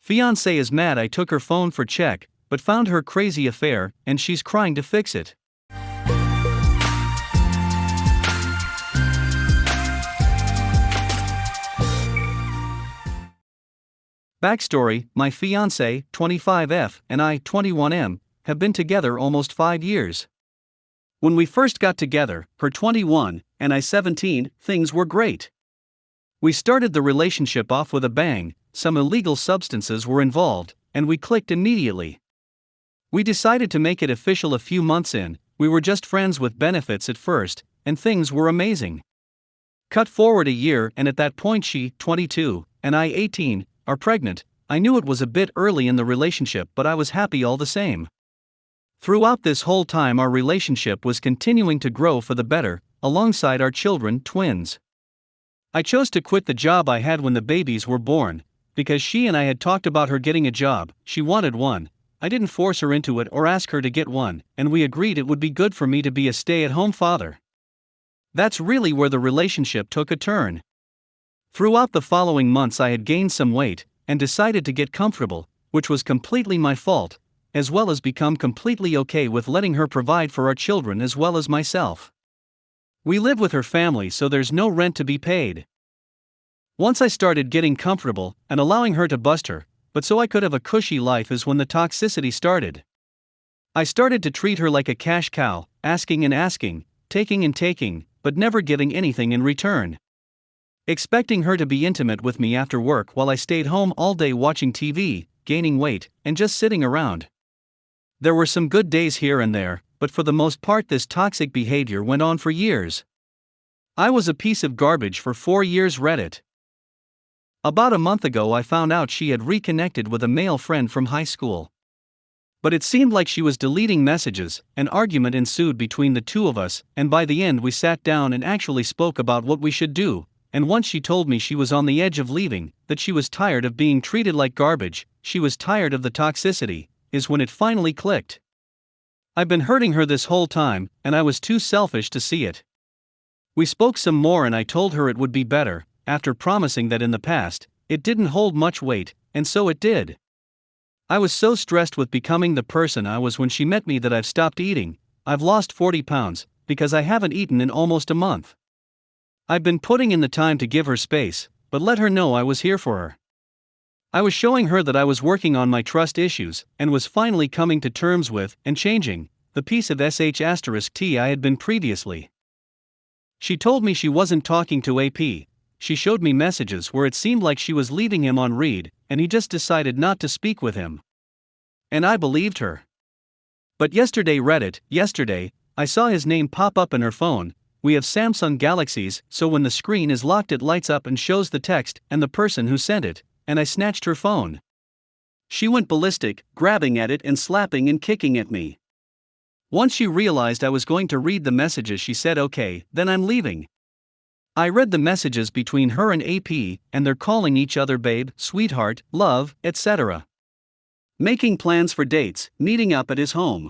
Fiancee is mad I took her phone for check, but found her crazy affair, and she's crying to fix it. Backstory: my fiancée, 25F, and I, 21M, have been together almost 5 years. When we first got together, her 21, and I 17, things were great. We started the relationship off with a bang, some illegal substances were involved, and we clicked immediately. We decided to make it official a few months in. We were just friends with benefits at first, and things were amazing. Cut forward a year, and at that point she, 22, and I, 18, are pregnant. I knew it was a bit early in the relationship, but I was happy all the same. Throughout this whole time our relationship was continuing to grow for the better, alongside our children, twins. I chose to quit the job I had when the babies were born, because she and I had talked about her getting a job. She wanted one. I didn't force her into it or ask her to get one, and we agreed it would be good for me to be a stay-at-home father. That's really where the relationship took a turn. Throughout the following months I had gained some weight, and decided to get comfortable, which was completely my fault, as well as become completely okay with letting her provide for our children as well as myself. We live with her family, so there's no rent to be paid. Once I started getting comfortable, and allowing her to bust her, but so I could have a cushy life, is when the toxicity started. I started to treat her like a cash cow, asking and asking, taking and taking, but never giving anything in return. Expecting her to be intimate with me after work while I stayed home all day watching TV, gaining weight, and just sitting around. There were some good days here and there, but for the most part this toxic behavior went on for years. I was a piece of garbage for 4 years. Reddit. About a month ago I found out she had reconnected with a male friend from high school. But it seemed like she was deleting messages. An argument ensued between the two of us, and by the end we sat down and actually spoke about what we should do. And once she told me she was on the edge of leaving, that she was tired of being treated like garbage, she was tired of the toxicity, is when it finally clicked. I've been hurting her this whole time, and I was too selfish to see it. We spoke some more and I told her it would be better, after promising that in the past, it didn't hold much weight, and so it did. I was so stressed with becoming the person I was when she met me that I've stopped eating. I've lost 40 pounds, because I haven't eaten in almost a month. I've been putting in the time to give her space, but let her know I was here for her. I was showing her that I was working on my trust issues, and was finally coming to terms with, and changing, the piece of sh*t I had been previously. She told me she wasn't talking to AP. She showed me messages where it seemed like she was leaving him on read, and he just decided not to speak with him. And I believed her. But yesterday, I saw his name pop up in her phone. We have Samsung Galaxies, so when the screen is locked it lights up and shows the text and the person who sent it, and I snatched her phone. She went ballistic, grabbing at it and slapping and kicking at me. Once she realized I was going to read the messages she said okay, then I'm leaving. I read the messages between her and AP, and they're calling each other babe, sweetheart, love, etc. Making plans for dates, meeting up at his home.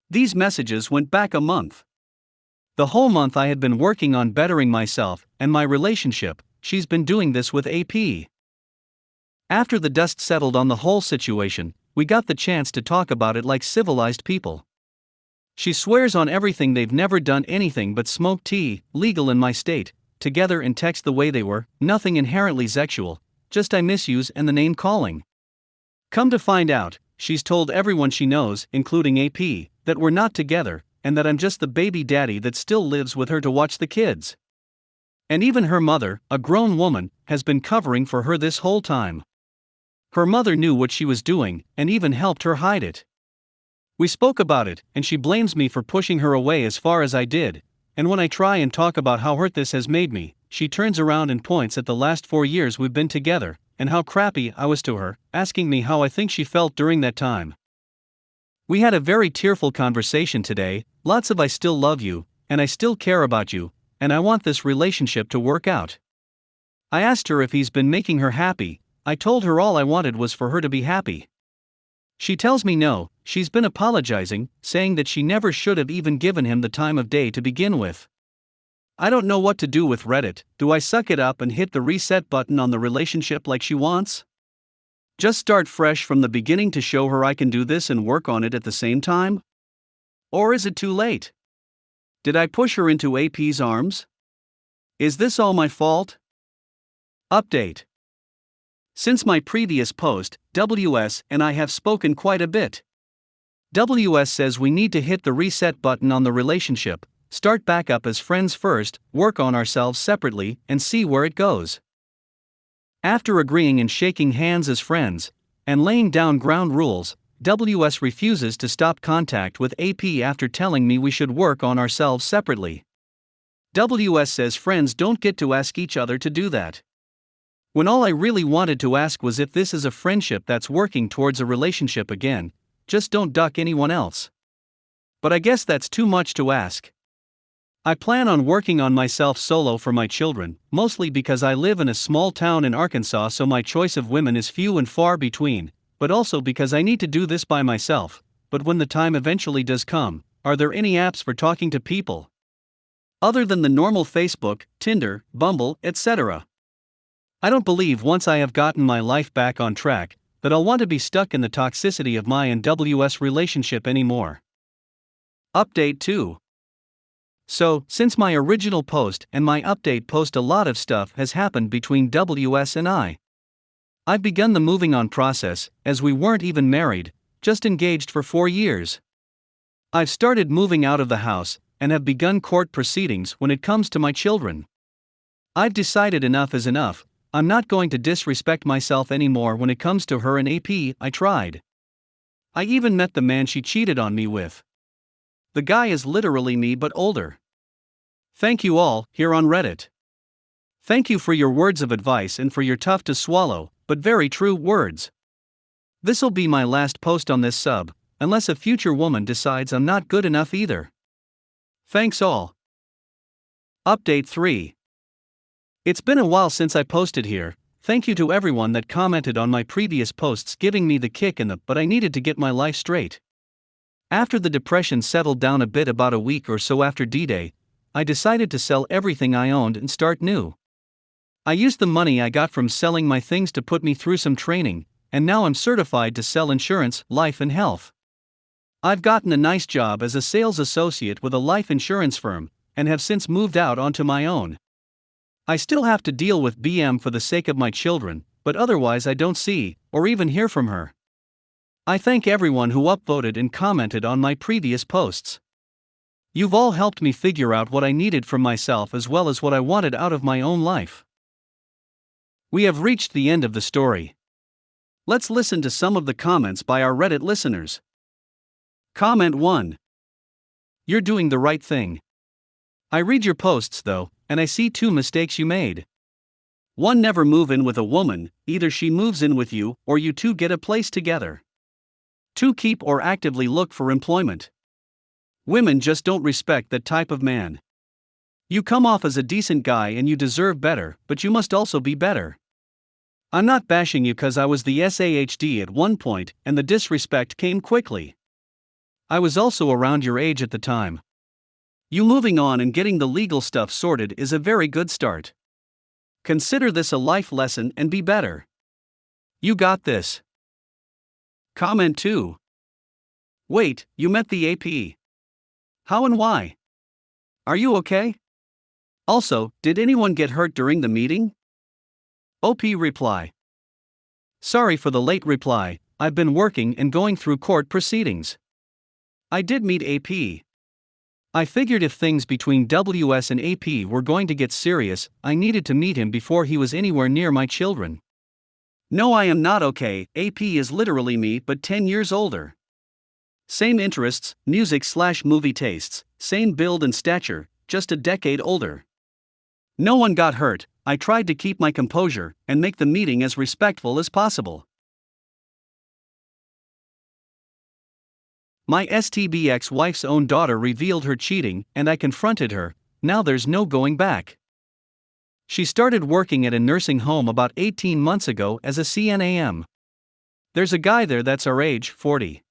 These messages went back a month. The whole month I had been working on bettering myself and my relationship. She's been doing this with AP. After the dust settled on the whole situation, we got the chance to talk about it like civilized people. She swears on everything they've never done anything but smoke tea, legal in my state, together and text the way they were, nothing inherently sexual, just I miss yous and the name calling. Come to find out, she's told everyone she knows, including AP, that we're not together, and that I'm just the baby daddy that still lives with her to watch the kids. And even her mother, a grown woman, has been covering for her this whole time. Her mother knew what she was doing, and even helped her hide it. We spoke about it, and she blames me for pushing her away as far as I did, and when I try and talk about how hurt this has made me, she turns around and points at the last 4 years we've been together, and how crappy I was to her, asking me how I think she felt during that time. We had a very tearful conversation today, lots of I still love you, and I still care about you, and I want this relationship to work out. I asked her if he's been making her happy. I told her all I wanted was for her to be happy. She tells me no, she's been apologizing, saying that she never should have even given him the time of day to begin with. I don't know what to do with Reddit. Do I suck it up and hit the reset button on the relationship like she wants? Just start fresh from the beginning to show her I can do this and work on it at the same time? Or is it too late? Did I push her into AP's arms? Is this all my fault? Update. Since my previous post, WS and I have spoken quite a bit. WS says we need to hit the reset button on the relationship, start back up as friends first, work on ourselves separately, and see where it goes. After agreeing and shaking hands as friends, and laying down ground rules, WS refuses to stop contact with AP after telling me we should work on ourselves separately. WS says friends don't get to ask each other to do that. When all I really wanted to ask was if this is a friendship that's working towards a relationship again, just don't duck anyone else. But I guess that's too much to ask. I plan on working on myself solo for my children, mostly because I live in a small town in Arkansas, so my choice of women is few and far between, but also because I need to do this by myself. But when the time eventually does come, are there any apps for talking to people? Other than the normal Facebook, Tinder, Bumble, etc. I don't believe once I have gotten my life back on track, that I'll want to be stuck in the toxicity of my and WS relationship anymore. Update 2. So, since my original post and my update post, a lot of stuff has happened between WS and I. I've begun the moving on process, as we weren't even married, just engaged for 4 years. I've started moving out of the house, and have begun court proceedings when it comes to my children. I've decided enough is enough. I'm not going to disrespect myself anymore when it comes to her and AP. I tried. I even met the man she cheated on me with. The guy is literally me but older. Thank you all, here on Reddit. Thank you for your words of advice and for your tough to swallow, but very true words. This'll be my last post on this sub, unless a future woman decides I'm not good enough either. Thanks all. Update 3. It's been a while since I posted here. Thank you to everyone that commented on my previous posts giving me the kick in the but I needed to get my life straight. After the depression settled down a bit about a week or so after D-Day, I decided to sell everything I owned and start new. I used the money I got from selling my things to put me through some training, and now I'm certified to sell insurance, life and health. I've gotten a nice job as a sales associate with a life insurance firm, and have since moved out onto my own. I still have to deal with BM for the sake of my children, but otherwise I don't see, or even hear from her. I thank everyone who upvoted and commented on my previous posts. You've all helped me figure out what I needed from myself as well as what I wanted out of my own life. We have reached the end of the story. Let's listen to some of the comments by our Reddit listeners. Comment 1. You're doing the right thing. I read your posts though, and I see 2 mistakes you made. 1. Never move in with a woman, either she moves in with you or you two get a place together. 2. Keep or actively look for employment. Women just don't respect that type of man. You come off as a decent guy and you deserve better, but you must also be better. I'm not bashing you cause I was the SAHD at one point and the disrespect came quickly. I was also around your age at the time. You moving on and getting the legal stuff sorted is a very good start. Consider this a life lesson and be better. You got this. Comment 2. Wait, you met the AP. How and why? Are you okay? Also, did anyone get hurt during the meeting? OP reply. Sorry for the late reply, I've been working and going through court proceedings. I did meet AP. I figured if things between WS and AP were going to get serious, I needed to meet him before he was anywhere near my children. No, I am not okay. AP is literally me but 10 years older. Same interests, music/movie tastes, same build and stature, just a decade older. No one got hurt. I tried to keep my composure and make the meeting as respectful as possible. My STB ex-wife's own daughter revealed her cheating and I confronted her. Now there's no going back. She started working at a nursing home about 18 months ago as a CNAM. There's a guy there that's our age, 40.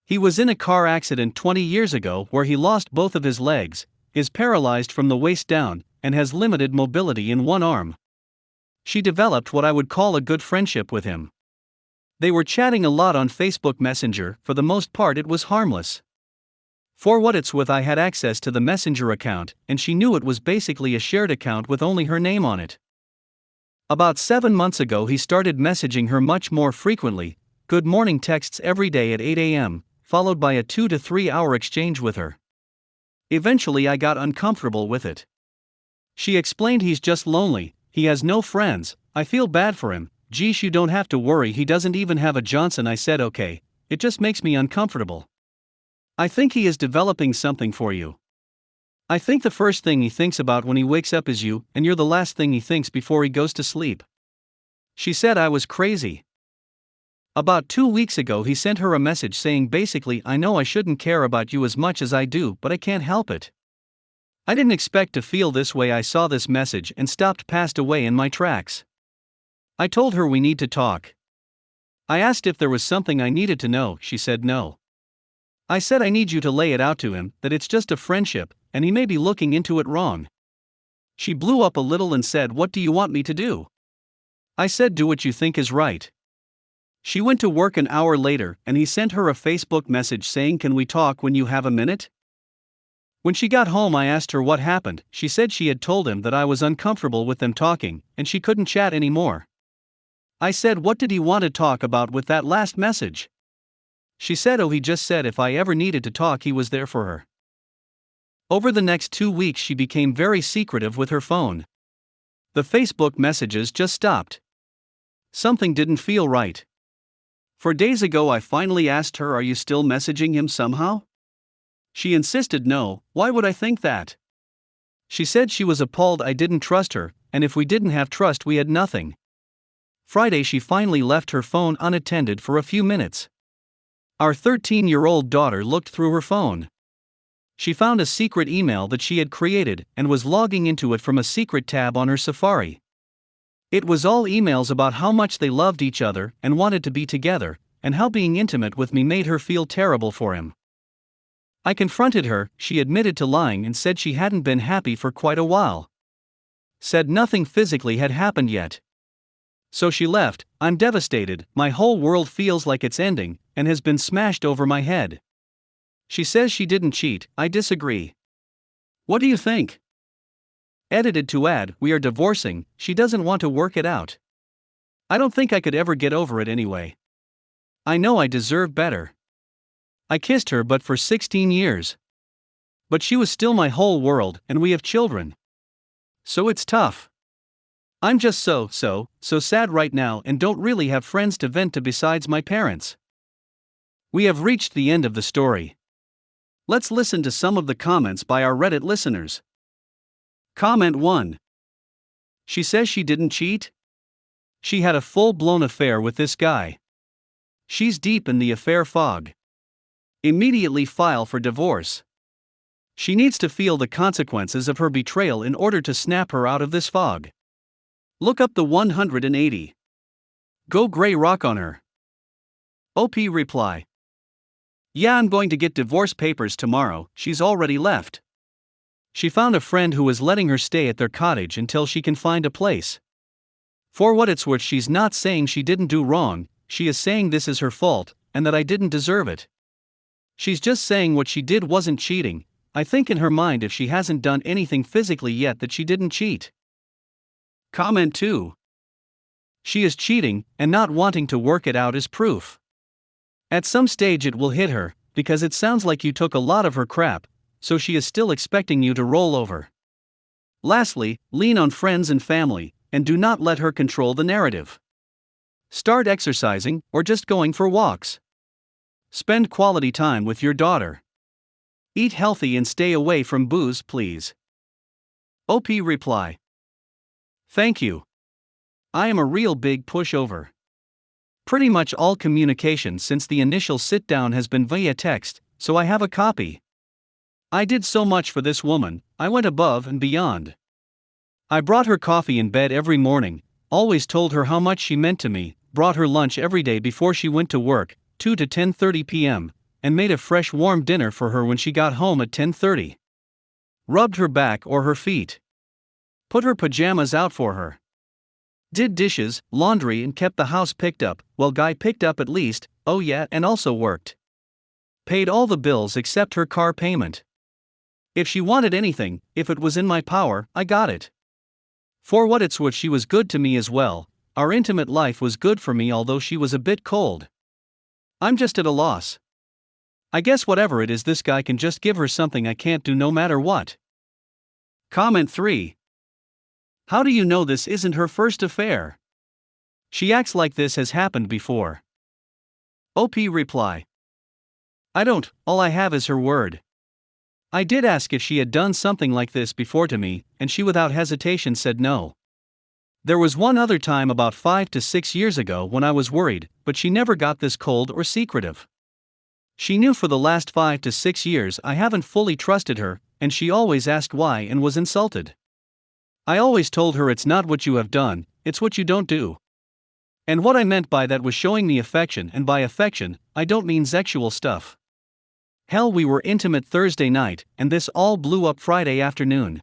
He was in a car accident 20 years ago where he lost both of his legs, is paralyzed from the waist down, and has limited mobility in one arm. She developed what I would call a good friendship with him. They were chatting a lot on Facebook Messenger. For the most part, it was harmless. For what it's worth, I had access to the Messenger account, and she knew it was basically a shared account with only her name on it. About 7 months ago, he started messaging her much more frequently, good morning texts every day at 8 a.m., followed by a 2 to 3 hour exchange with her. Eventually, I got uncomfortable with it. She explained he's just lonely, he has no friends, I feel bad for him. Geesh, you don't have to worry, he doesn't even have a Johnson. I said okay, it just makes me uncomfortable. I think he is developing something for you. I think the first thing he thinks about when he wakes up is you, and you're the last thing he thinks before he goes to sleep. She said I was crazy. About 2 weeks ago, he sent her a message saying basically, I know I shouldn't care about you as much as I do, but I can't help it. I didn't expect to feel this way. I saw this message and passed away in my tracks. I told her we need to talk. I asked if there was something I needed to know. She said no. I said I need you to lay it out to him, that it's just a friendship, and he may be looking into it wrong. She blew up a little and said, what do you want me to do? I said, do what you think is right. She went to work an hour later, and he sent her a Facebook message saying, can we talk when you have a minute? When she got home, I asked her what happened. She said she had told him that I was uncomfortable with them talking, and she couldn't chat anymore. I said, what did he want to talk about with that last message? She said, oh, he just said if I ever needed to talk, he was there for her. Over the next 2 weeks, she became very secretive with her phone. The Facebook messages just stopped. Something didn't feel right. 4 days ago, I finally asked her, are you still messaging him somehow? She insisted no. Why would I think that? She said she was appalled I didn't trust her, and if we didn't have trust, we had nothing. Friday, she finally left her phone unattended for a few minutes. Our 13-year-old daughter looked through her phone. She found a secret email that she had created and was logging into it from a secret tab on her Safari. It was all emails about how much they loved each other and wanted to be together, and how being intimate with me made her feel terrible for him. I confronted her. She admitted to lying and said she hadn't been happy for quite a while. Said nothing physically had happened yet. So she left. I'm devastated. My whole world feels like it's ending and has been smashed over my head. She says she didn't cheat. I disagree. What do you think? Edited to add, we are divorcing. She doesn't want to work it out. I don't think I could ever get over it anyway. I know I deserve better. I kissed her but for 16 years. But she was still my whole world, and we have children. So it's tough. I'm just so sad right now and don't really have friends to vent to besides my parents. We have reached the end of the story. Let's listen to some of the comments by our Reddit listeners. Comment 1. She says she didn't cheat? She had a full-blown affair with this guy. She's deep in the affair fog. Immediately file for divorce. She needs to feel the consequences of her betrayal in order to snap her out of this fog. Look up the 180. Go gray rock on her. OP reply. Yeah, I'm going to get divorce papers tomorrow. She's already left. She found a friend who is letting her stay at their cottage until she can find a place. For what it's worth, she's not saying she didn't do wrong, she is saying this is her fault, and that I didn't deserve it. She's just saying what she did wasn't cheating. I think in her mind, if she hasn't done anything physically yet, that she didn't cheat. Comment 2. She is cheating, and not wanting to work it out is proof. At some stage it will hit her, because it sounds like you took a lot of her crap, so she is still expecting you to roll over. Lastly, lean on friends and family, and do not let her control the narrative. Start exercising, or just going for walks. Spend quality time with your daughter. Eat healthy and stay away from booze, please. OP reply. Thank you. I am a real big pushover. Pretty much all communication since the initial sit-down has been via text, so I have a copy. I did so much for this woman, I went above and beyond. I brought her coffee in bed every morning, always told her how much she meant to me, brought her lunch every day before she went to work, 2 to 10:30 p.m., and made a fresh warm dinner for her when she got home at 10:30. Rubbed her back or her feet. Put her pajamas out for her. Did dishes, laundry, and kept the house picked up, well, guy picked up at least, oh yeah, and also worked. Paid all the bills except her car payment. If she wanted anything, if it was in my power, I got it. For what it's worth, she was good to me as well. Our intimate life was good for me, although she was a bit cold. I'm just at a loss. I guess whatever it is, this guy can just give her something I can't do no matter what. Comment 3. How do you know this isn't her first affair? She acts like this has happened before. OP reply. I don't, all I have is her word. I did ask if she had done something like this before to me, and she without hesitation said no. There was one other time about 5 to 6 years ago when I was worried, but she never got this cold or secretive. She knew for the last 5 to 6 years I haven't fully trusted her, and she always asked why and was insulted. I always told her it's not what you have done, it's what you don't do. And what I meant by that was showing me affection, and by affection, I don't mean sexual stuff. Hell, we were intimate Thursday night, and this all blew up Friday afternoon.